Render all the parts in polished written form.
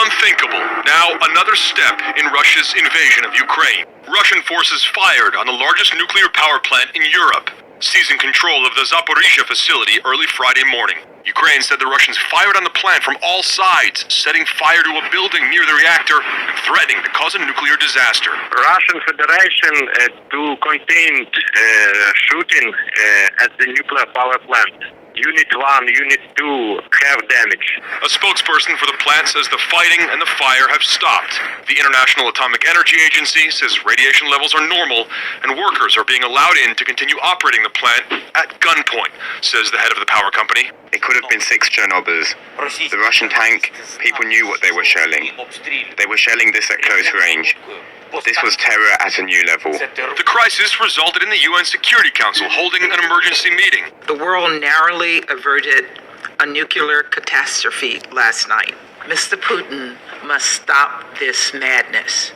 unthinkable. Now, another step in Russia's invasion of Ukraine. Russian forces fired on the largest nuclear power plant in Europe, seizing control of the Zaporizhzhia facility early Friday morning. Ukraine said the Russians fired on the plant from all sides, setting fire to a building near the reactor and threatening to cause a nuclear disaster. Russian Federation to contain shooting at the nuclear power plant. Unit 1, Unit 2 have damage. A spokesperson for the plant says the fighting and the fire have stopped. The International Atomic Energy Agency says radiation levels are normal and workers are being allowed in to continue operating the plant at gunpoint, says the head of the power company. It could have been 6 Chernobyls. The Russian tank, people knew what they were shelling. They were shelling this at close range. This was terror at a new level. The crisis resulted in the UN Security Council holding an emergency meeting. The world narrowly averted a nuclear catastrophe last night. Mr. Putin must stop this madness.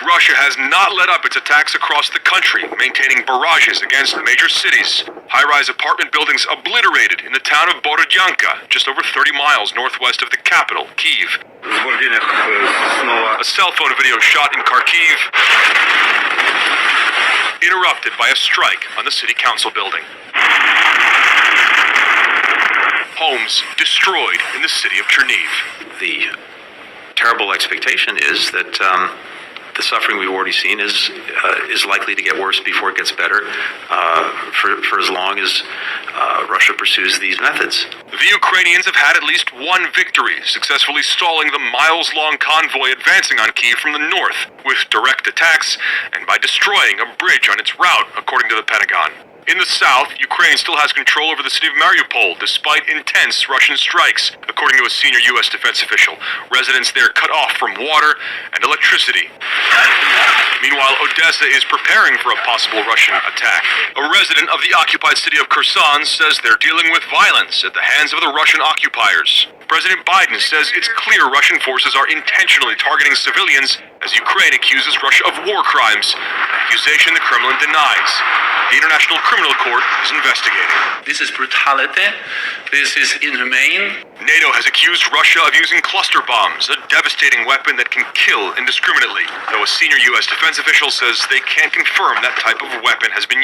Russia has not let up its attacks across the country, maintaining barrages against major cities. High-rise apartment buildings obliterated in the town of Borodyanka, just over 30 miles northwest of the capital, Kiev. A cell phone video shot in Kharkiv, interrupted by a strike on the city council building. Homes destroyed in the city of Cherniv. The terrible expectation is that the suffering we've already seen is likely to get worse before it gets better for as long as Russia pursues these methods. The Ukrainians have had at least one victory, successfully stalling the miles-long convoy advancing on Kyiv from the north, with direct attacks and by destroying a bridge on its route, according to the Pentagon. In the south, Ukraine still has control over the city of Mariupol, despite intense Russian strikes, according to a senior U.S. defense official. Residents there cut off from water and electricity. Meanwhile, Odessa is preparing for a possible Russian attack. A resident of the occupied city of Kherson says they're dealing with violence at the hands of the Russian occupiers. President Biden says it's clear Russian forces are intentionally targeting civilians as Ukraine accuses Russia of war crimes, an accusation the Kremlin denies. The International Criminal Court is investigating. This is brutality. This is inhumane. NATO has accused Russia of using cluster bombs, a devastating weapon that can kill indiscriminately, though a senior U.S. defense official says they can't confirm that type of weapon has been used.